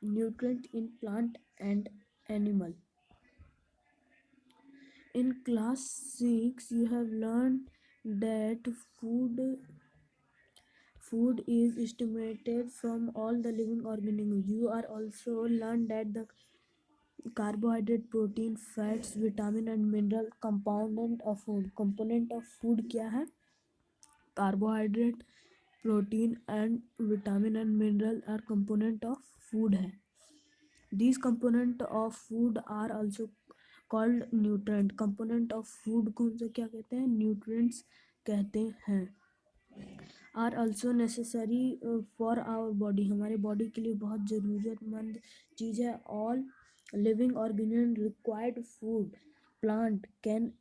nutrient in plant and animal. In class 6 you have learned that food is estimated from all the living organisms. You are also learned that the carbohydrate, protein, fats, vitamin and mineral component of food क्या है? Carbohydrate, protein and vitamin and mineral are component of food है. These component of food are also called nutrient. Component of food कौन से क्या कहते हैं? Nutrients कहते हैं. Are also necessary for our body. हमारे बॉडी के लिए बहुत ज़रूरतमंद चीज़ है. All living organism required food. Plant can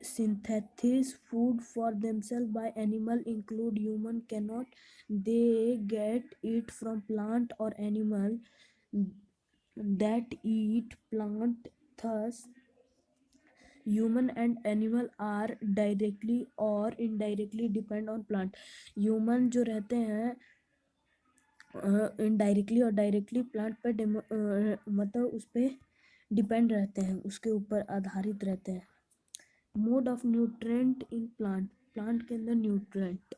synthesize food for themselves by animal include human cannot. They get it from plant or animal that eat plant. Thus human and animal are directly or indirectly depend on plant. Human जो रहते हैं indirectly और directly plant पे मतलब उस पर depend रहते हैं, उसके ऊपर आधारित रहते हैं. Mode of nutrient in plant. Plant के अंदर nutrient.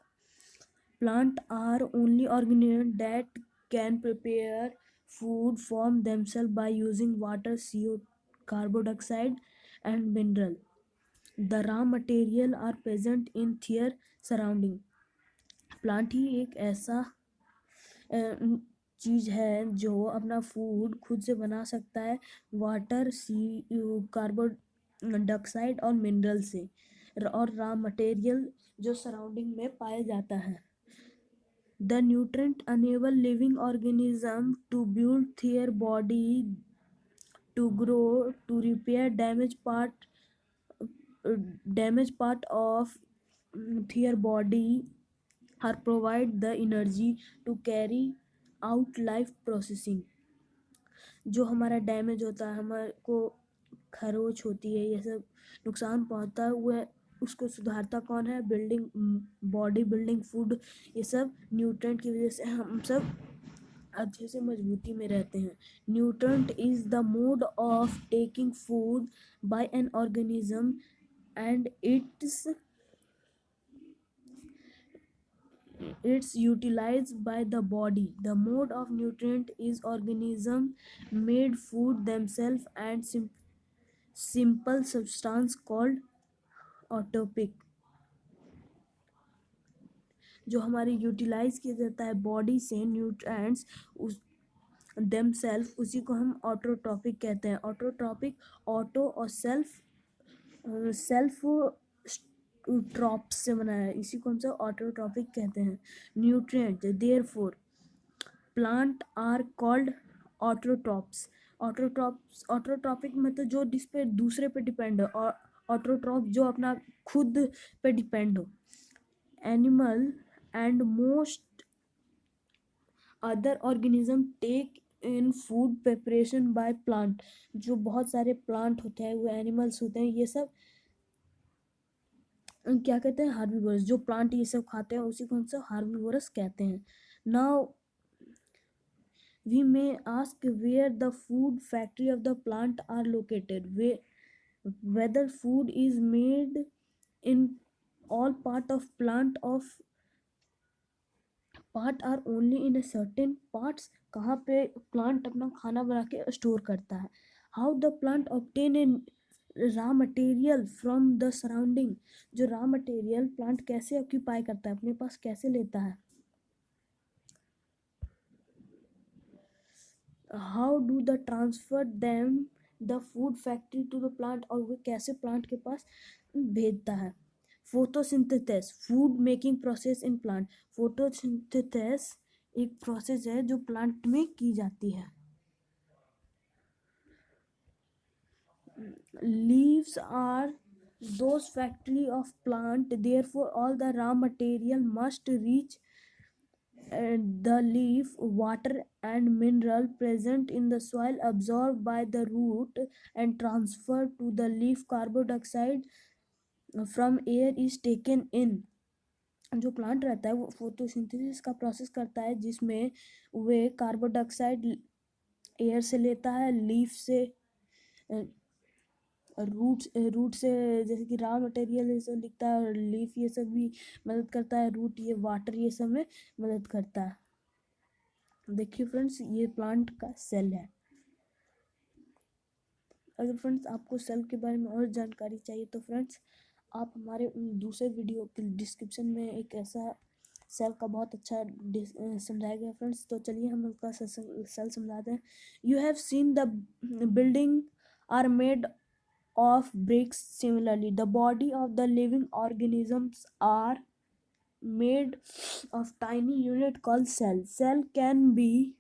Plant are only organism that can prepare food from themselves by using water, CO, carbon dioxide and mineral. The raw material are present in their surrounding. Plant ही एक ऐसा चीज़ है जो अपना food खुद से बना सकता है वाटर, कार्बन डाइऑक्साइड और मिनरल से, और रॉ मटेरियल जो सराउंडिंग में पाया जाता है. The nutrient enable living organism to build their body, to grow, to repair damaged part of their body, or provide the energy to carry out life processing. जो हमारा damage होता है, हमारे को खरोच होती है, ये सब नुकसान पहुंचता है, वह उसको सुधारता कौन है? Building body building food. ये सब न्यूट्रेंट की वजह से हम सब अच्छे से मजबूती में रहते हैं. Nutrient is the mode of taking food by an organism and it's utilized by the body. The mode of nutrient is organism made food themselves and simple substance called ऑटोपिक. जो हमारी यूटिलाइज किया जाता है बॉडी से nutrients उस themselves, उसी को हम ऑटोट्रॉपिक कहते हैं. ऑटोट्रॉपिक ऑटो और सेल्फ ट्रॉप्स से बना है, इसी को हम सब ऑटोट्रॉपिक कहते हैं. Nutrient therefore plant are called autotrophs. Autotrophic मतलब जो जिस पे दूसरे पे डिपेंड हो, और ऑटोट्रॉप जो अपना खुद पे डिपेंड हो. Animal and most other organism take in food preparation by plant. जो बहुत सारे प्लांट होते हैं, वो एनिमल्स होते हैं, ये सब क्या कहते हैं? हार्बिवोरस. जो प्लांट ये सब खाते हैं उसी को हम सब हार्बिवोरस कहते हैं. Now we may ask where the food factory of the plant are located. Whether food is made in all part of plant of part are only in a certain parts. कहाँ पे प्लांट अपना खाना बना के store करता है. How the plant obtain a raw material from the surrounding. जो raw material plant कैसे ऑक्यूपाई करता है, अपने पास कैसे लेता है. How do the transfer them the food factory to the plant, और वो कैसे प्लांट के पास भेजता है. Photosynthesis food making process in plant. Photosynthesis एक प्रोसेस है जो प्लांट में की जाती है. Leaves are those factory of plant, therefore all the raw material must reach the leaf. Water and mineral present in the soil absorbed by the root and transferred to the leaf. Carbon dioxide from air is taken in. जो plant रहता है वो photosynthesis का process करता है, जिसमें वे carbon dioxide air से लेता है, लीफ से, रूट रूट से, जैसे कि रॉ मटेरियल ये सब लिखता है, और लीफ ये सब भी मदद करता है, रूट ये वाटर ये सब में मदद करता है। देखिए फ्रेंड्स, ये प्लांट का सेल है। अगर फ्रेंड्स आपको सेल के बारे में और जानकारी चाहिए तो फ्रेंड्स आप हमारे दूसरे वीडियो के डिस्क्रिप्शन में एक ऐसा सेल का बहुत अच्छा समझाया गया फ्रेंड्स। तो चलिए हम उसका सेल समझाते हैं। You have seen the building are made of bricks. Similarly, the body of the living organisms are made of tiny unit called cell. Cell can be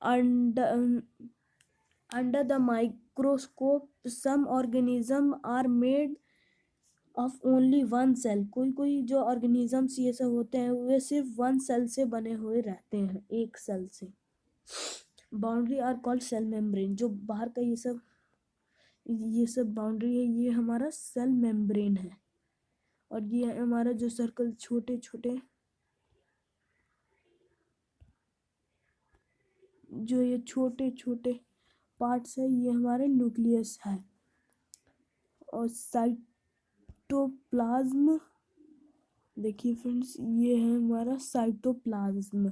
under, under the microscope. Some organisms are made of only one cell. कोई कोई जो organisms ये सब होते हैं वे सिर्फ one cell से बने हुए रहते हैं, एक सेल से। Boundary are called cell membrane. जो बाहर का ये सब बाउंड्री है, ये हमारा सेल मेम्ब्रेन है। और ये है हमारा जो सर्कल, छोटे छोटे जो ये छोटे छोटे पार्ट्स है, ये हमारे न्यूक्लियस है। और साइटोप्लाज्म, देखिए फ्रेंड्स, ये है हमारा साइटोप्लाज्म।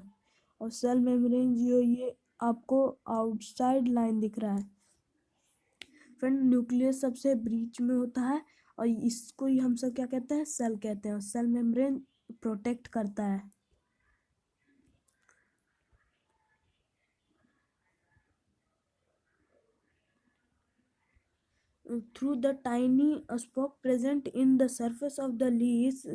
और सेल मेम्ब्रेन जो ये आपको आउटसाइड लाइन दिख रहा है फ्रेंड, न्यूक्लियस सबसे बीच में होता है, और इसको ही हम सब क्या कहते हैं, सेल कहते हैं। और सेल मेम्ब्रेन प्रोटेक्ट करता है। Through the tiny spokes present in the surface of the leaves,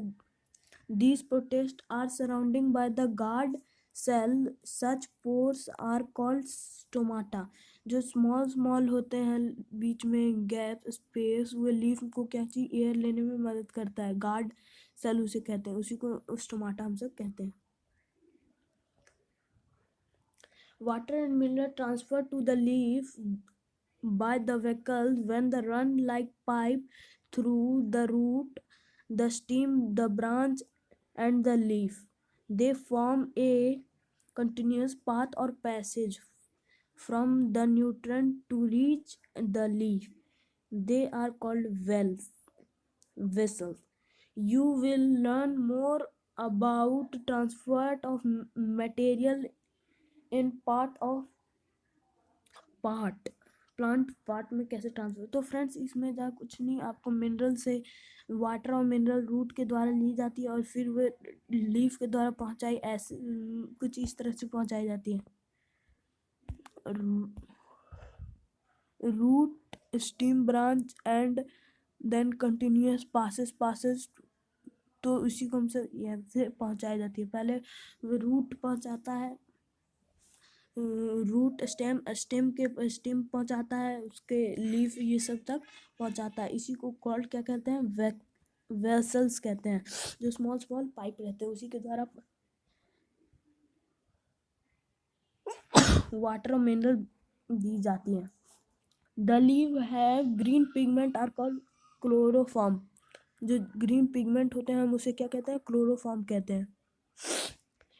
these protests are surrounded by the guard cell. Such pores are called stomata. जो स्मॉल स्मॉल होते हैं बीच में गैप स्पेस, वो leaf को क्या चीज एयर लेने में मदद करता है, गार्ड सेल उसे कहते हैं, उसी को स्टोमाटा हम सब कहते हैं। Water and mineral transfer to the leaf by the vehicles when the run like pipe through the root, the stem, the branch, and the leaf. They form a continuous path or passage from the nutrient to reach the leaf. They are called vessels. You will learn more about transport of material in part of part, plant part में कैसे transfer. तो friends इसमें ज़्यादा कुछ नहीं, आपको mineral से water और मिनरल रूट के द्वारा ली जाती है, और फिर वे लीफ के द्वारा पहुंचाई, ऐसे कुछ इस तरह से पहुंचाई जाती है। Root, stem, branch and then continuous passes तो उसी को हमसे से पहुंचाई जाती है। पहले रूट पहुंचाता है, रूट स्टेम पहुंचाता है, उसके लीफ ये सब तक पहुंचाता है। इसी को कॉल्ड क्या कहते हैं, वेसल्स कहते हैं। जो स्मॉल स्मॉल पाइप रहते हैं उसी के द्वारा वाटर और मिनरल दी जाती है। The leave have green pigment are called chloroform. जो ग्रीन पिगमेंट होते हैं हम उसे क्या कहते हैं, क्लोरोफॉर्म कहते हैं।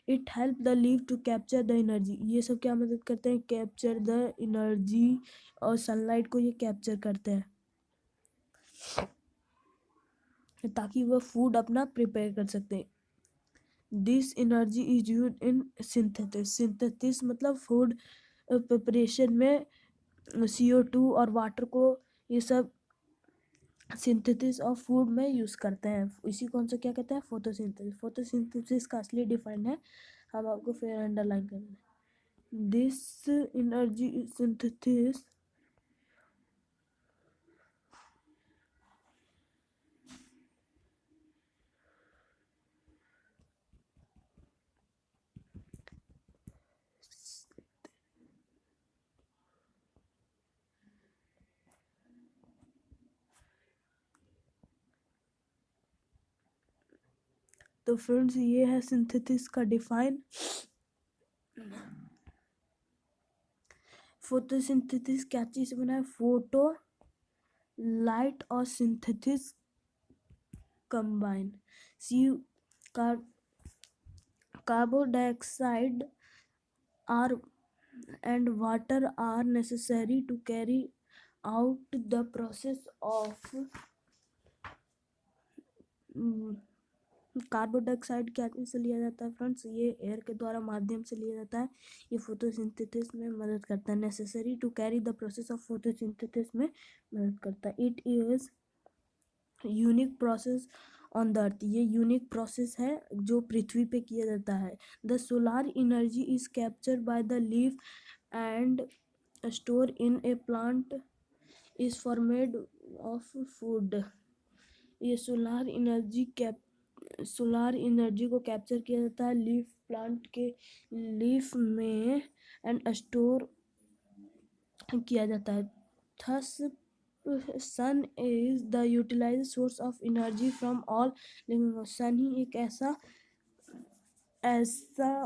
It help the leave to capture the energy. ये सब क्या मदद करते हैं, कैप्चर द एनर्जी, और सनलाइट को ये कैप्चर करते हैं ताकि वह फूड अपना प्रिपेयर कर सकते हैं। This energy is use in synthesis मतलब फूड प्रिपरेशन में CO2 और वाटर को ये सब सिंथेसिस ऑफ फूड में यूज़ करते हैं। इसी कौन सा क्या कहते हैं, फोटोसिंथेसिस। फोटोसिंथेसिस का असली डिफाइन है, हम आपको फिर अंडरलाइन कर दें। दिस एनर्जी सिंथेसिस तो फ्रेंड्स ये है सिंथेसिस का डिफाइन। फोटोसिंथेसिस क्या चीज़ से बना है, फोटो, लाइट और synthesis combine. See carbon dioxide are and water are necessary to carry out the process of carbon dioxide क्या से लिया जाता है फ्रेंड्स, ये एयर के द्वारा माध्यम से लिया जाता है। ये फोटोसिंथेसिस में मदद करता है, necessary to carry the process of photosynthesis में मदद करता है। It is unique process on the earth, ये यूनिक प्रोसेस है जो पृथ्वी पे किया जाता है। The solar energy is capture by the leaf and store in a plant is formed of food. ये सोलार एनर्जी को कैप्चर किया जाता है लीफ प्लांट के लीफ में एंड स्टोर किया जाता है। Thus sun is the utilized source of energy from all living. Sun ही एक ऐसा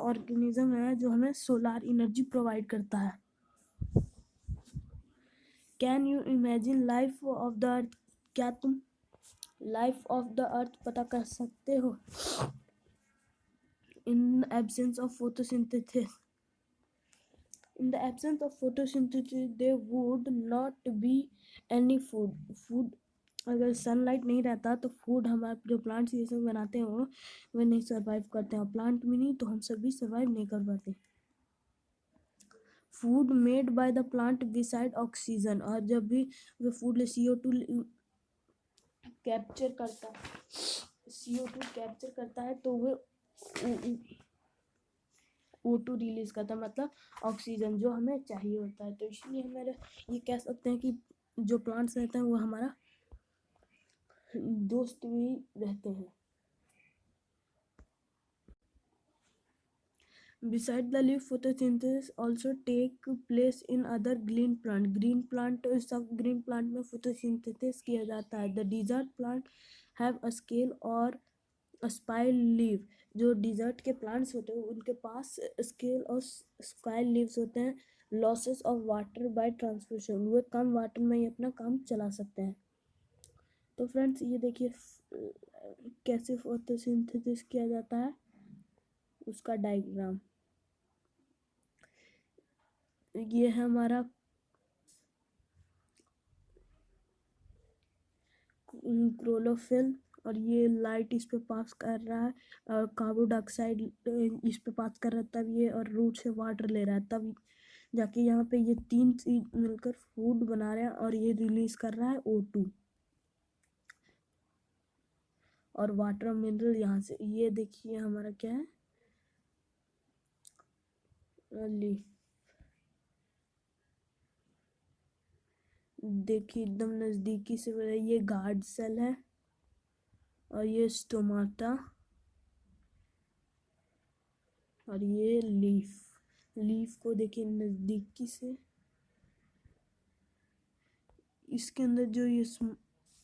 ऑर्गेनिज्म है जो हमें सोलार एनर्जी प्रोवाइड करता है। Can you imagine life of the earth, क्या तुम लाइफ ऑफ द अर्थ पता कर सकते हो? In absence of photosynthesis, in the absence of photosynthesis there would not be any food। अगर सनलाइट नहीं रहता तो फूड हमारे जो प्लांट्स ये सब बनाते हैं वो नहीं सर्वाइव करते हैं, और प्लांट भी नहीं तो हम सब भी सर्वाइव नहीं कर पाते। Food made by the plant beside oxygen, और जब भी वो फूड CO2 कैप्चर करता है, CO2 कैप्चर करता है तो वो O2 रिलीज करता है, मतलब ऑक्सीजन जो हमें चाहिए होता है। तो इसलिए हमारे ये कह सकते हैं कि जो प्लांट्स रहते हैं वो हमारा दोस्त भी रहते हैं। Beside the leaf, photosynthesis also take place in other green plant। सब ग्रीन प्लांट में फोटोसिंथेसिस किया जाता है। The desert plant have a scale और स्पाइल लीव। जो डिजर्ट के प्लांट्स होते हैं उनके पास स्केल और स्पाइल लीव्स होते हैं। Losses of water bye transpiration, वो कम वाटर में ही अपना काम चला सकते हैं। तो फ्रेंड्स ये देखिए कैसे फोटोसिंथेसिस किया जाता है, उसका डायग्राम ये है हमारा क्लोरोफिल, और ये लाइट इस पे पास कर रहा है, और कार्बन डाइऑक्साइड इस पे पास कर रहा है, तब ये और रूट से वाटर ले रहा है, तब जाके यहाँ पे ये तीन चीज मिलकर फूड बना रहे हैं, और ये रिलीज कर रहा है O2 और वाटर मिनरल यहाँ से। ये देखिए हमारा क्या है, लीफ। देखिए एकदम नजदीकी से ये गार्ड सेल है, और ये स्टोमाटा, और ये लीफ को देखिए नजदीकी से। इसके अंदर जो ये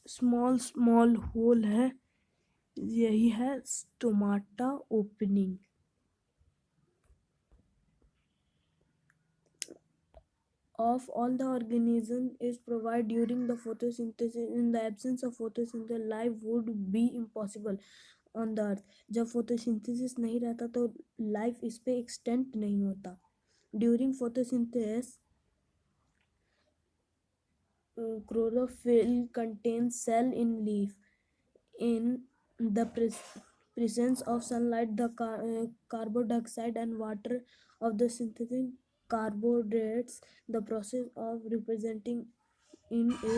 स्मॉल होल है यही है stomata opening. Of all the organism is provided during the photosynthesis। In the absence of photosynthesis life would be impossible on the earth। जब फोटोसिंथेसिस नहीं रहता तो लाइफ इस पे एक्सटेंट नहीं होता। During photosynthesis chlorophyll contains cell in leaf। In the presence of sunlight the carbon dioxide and water of the synthetic carbohydrates the process of representing in a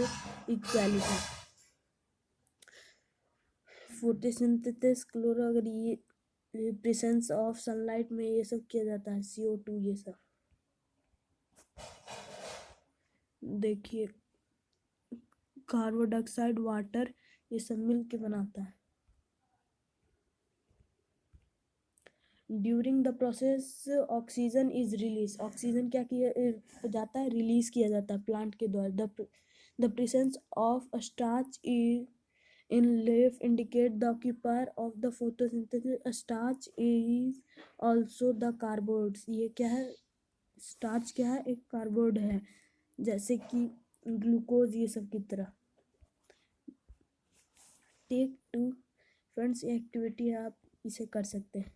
equality। Photosynthesis chloro, अगर ये presence of sunlight में ये सब किया जाता है, CO2 ये सब देखिए कार्बन डाइऑक्साइड वाटर ये सब मिल के बनाता है। During the process oxygen is release, oxygen क्या किया जाता है, रिलीज किया जाता है प्लांट के द्वारा। The presence of starch in leaf indicate the occupier of the photosynthesis. Starch is also the carbohydrates. ये क्या है, स्टार्च क्या है, एक कार्बोहाइड्रेट है, जैसे कि ग्लूकोज ये सब की तरह। टेक 2 फ्रेंड्स, ये एक्टिविटी है, आप इसे कर सकते हैं।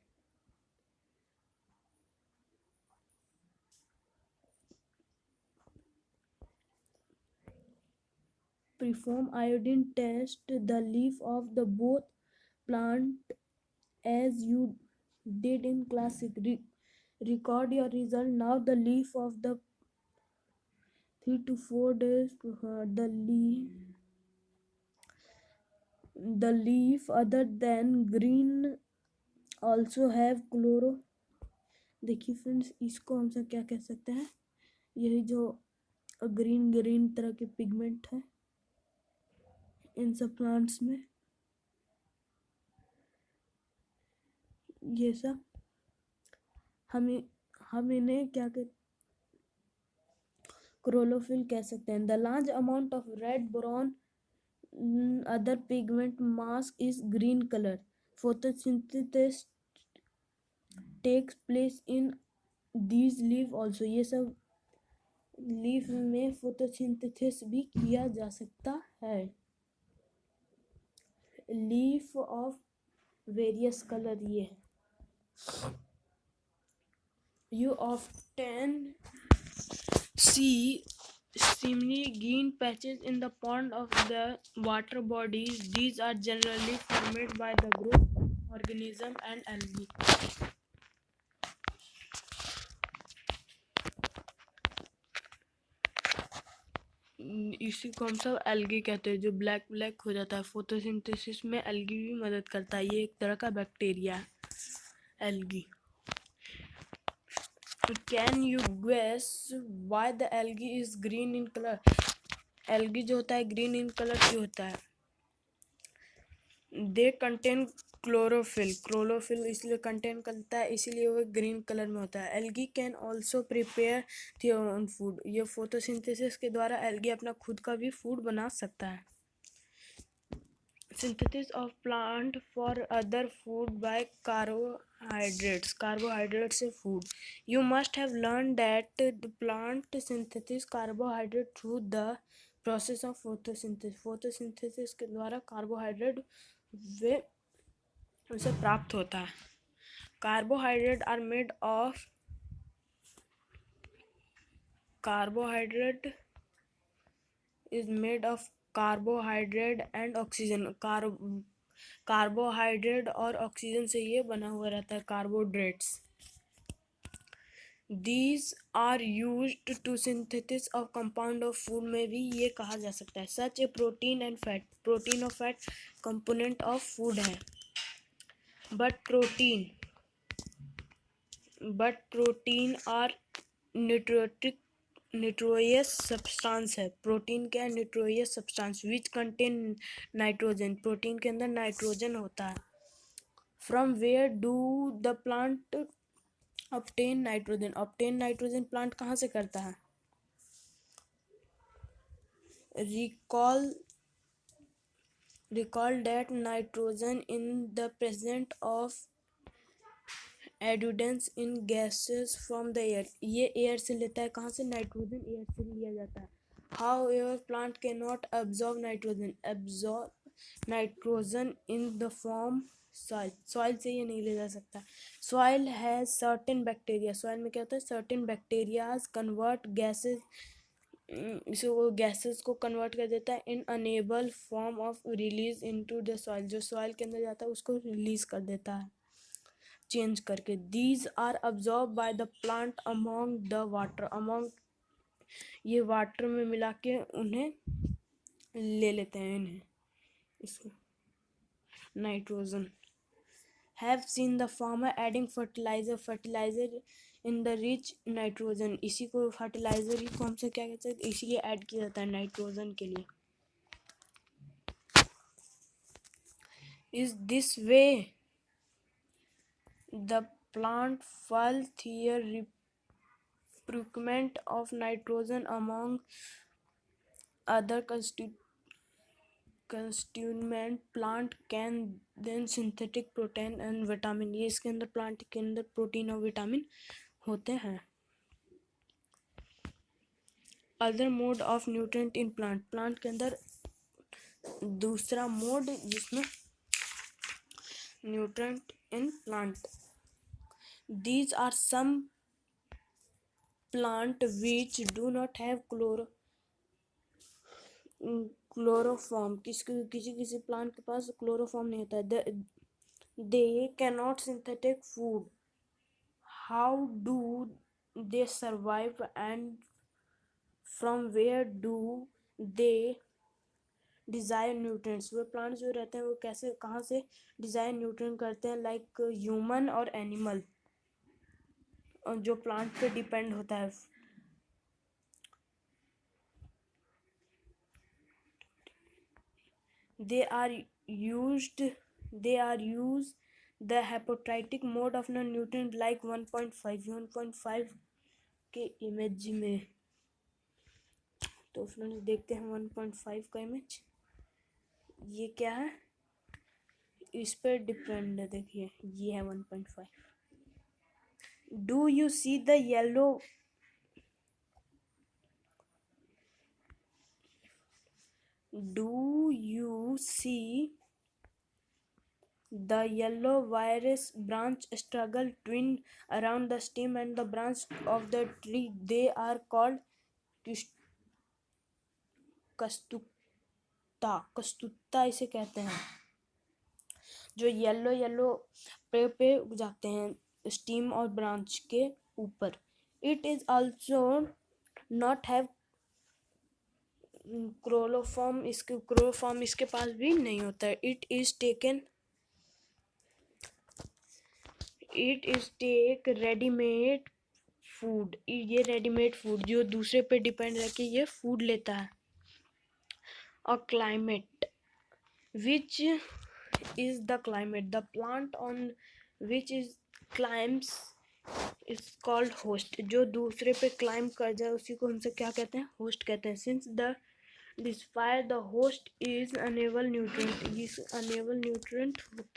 perform iodine test the leaf of the both plant as you did in classic. Record your result now. The leaf of the 3 to 4 days, the leaf other than green also have chloro. देखिए friends, इसको हम सब क्या कह सकते हैं, यही जो ग्रीन ग्रीन तरह के पिगमेंट है इन सब प्लांट्स में, ये सब हम इन्हें क्या कहते, क्लोरोफिल कह सकते हैं. The large amount of red brown other pigment mask is green colour. Photosynthesis takes place in these leaf also. ये सब लीफ में फोटोसिंथेसिस भी किया जा सकता है. Leaf of various colour. ये you often see shimmy green patches in the pond of the water bodies. These are generally formed by the growth of organism and algae. इसी को हम सब एल्गी कहते हैं, जो ब्लैक ब्लैक हो जाता है. फोटोसिंथेसिस में एल्गी भी मदद करता है. ये एक तरह का बैक्टीरिया है, algae. Can you guess why the algae is green in color? Algae जो होता है ग्रीन इन कलर क्यों होता है? They contain chlorophyll. क्लोरोफिल इसलिए कंटेन करता है, इसीलिए वो ग्रीन कलर में होता है. Algae can also prepare their own food. ये फोटोसिंथेसिस के द्वारा एल्गी अपना खुद का भी फूड बना सकता है. Synthesis of plant for other food by carbohydrates. Carbohydrate से food. You must have learn that the plant synthesis carbohydrate through the process of photosynthesis. Photosynthesis के द्वारा कार्बोहाइड्रेट वे उसे प्राप्त होता है. Carbohydrate are made of carbohydrate is made of carbohydrate and oxygen. Carbohydrate और oxygen से ये बना हुआ रहता है, carbohydrates. These are used to synthesis of compound of food में भी ये कहा जा सकता है. Such a protein and fat. Protein और फैट कंपोनेंट ऑफ फूड है. But protein are nutritious substance है. प्रोटीन क्या है? Nutritious substance which contain nitrogen. Protein के अंदर नाइट्रोजन होता है. From where do the plant obtain nitrogen. Obtain nitrogen plant कहाँ से करता है? Recall that nitrogen in the present of abundance in gases from the air. ये एयर से लेता है. कहाँ से? नाइट्रोजन एयर से लिया जाता है. However plant can not absorb nitrogen in the form soil. Soil से ये नहीं ले जा सकता. Soil has certain bacteria. Soil में क्या होता है? Certain bacterias convert gases. इसे वो गैसेस को कन्वर्ट कर देता है in enable form of release into the soil. जो सॉइल के अंदर जाता है उसको रिलीज कर देता है चेंज करके. These are absorb by the plant among the water. Among ये वाटर में मिला के उन्हें ले लेते हैं इन्हें, इसको nitrogen. Have seen the farmer adding fertiliser in the rich nitrogen. इसी को फर्टिलाइजर ही को हमसे क्या कहते हैं? इसी ऐड किया जाता है नाइट्रोजन के लिए. Is this way the plant full their recruitment of nitrogen among other constituent plant can then synthetic protein and vitamin. ये इसके अंदर प्लांट के अंदर प्रोटीन और विटामिन होते हैं. Other mode of nutrient in plant. Plant के अंदर दूसरा मोड जिसमें nutrient in plant. These are some plant which do not have chloroform, किसी किसी प्लांट के पास क्लोरोफॉर्म नहीं होता है. They cannot synthetic food. How do they survive, and from where do they desire nutrients? वो प्लांट्स जो रहते हैं वो कैसे कहाँ से डिजायर न्यूट्रिएंट करते हैं, लाइक ह्यूमन और एनिमल जो प्लांट पे डिपेंड होता है. They are used the hypothetical mode of non-nutrient like 1.5 के इमेज में. तो फ्रेंड्स देखते हैं 1.5 का इमेज. ये क्या है, इस पर डिपेंड है. देखिए ये है 1.5. Do you see the yellow the yellow virus branch struggle twin around the stem and the branch of the tree? They are called कस्तुत्ता इसे कहते हैं, जो येलो पे उग जाते हैं स्टीम और ब्रांच के ऊपर. It is also not have chloroform, इसके पास भी नहीं होता है. It is take readymade food. ये रेडीमेड फूड जो दूसरे पे डिपेंड रह के ये फूड लेता है. और climate, which is the climate, the plant on which is climbs is called host. जो दूसरे पे क्लाइम कर जाए उसी को हमसे क्या कहते हैं, होस्ट कहते हैं. since despite the host is unable nutrient,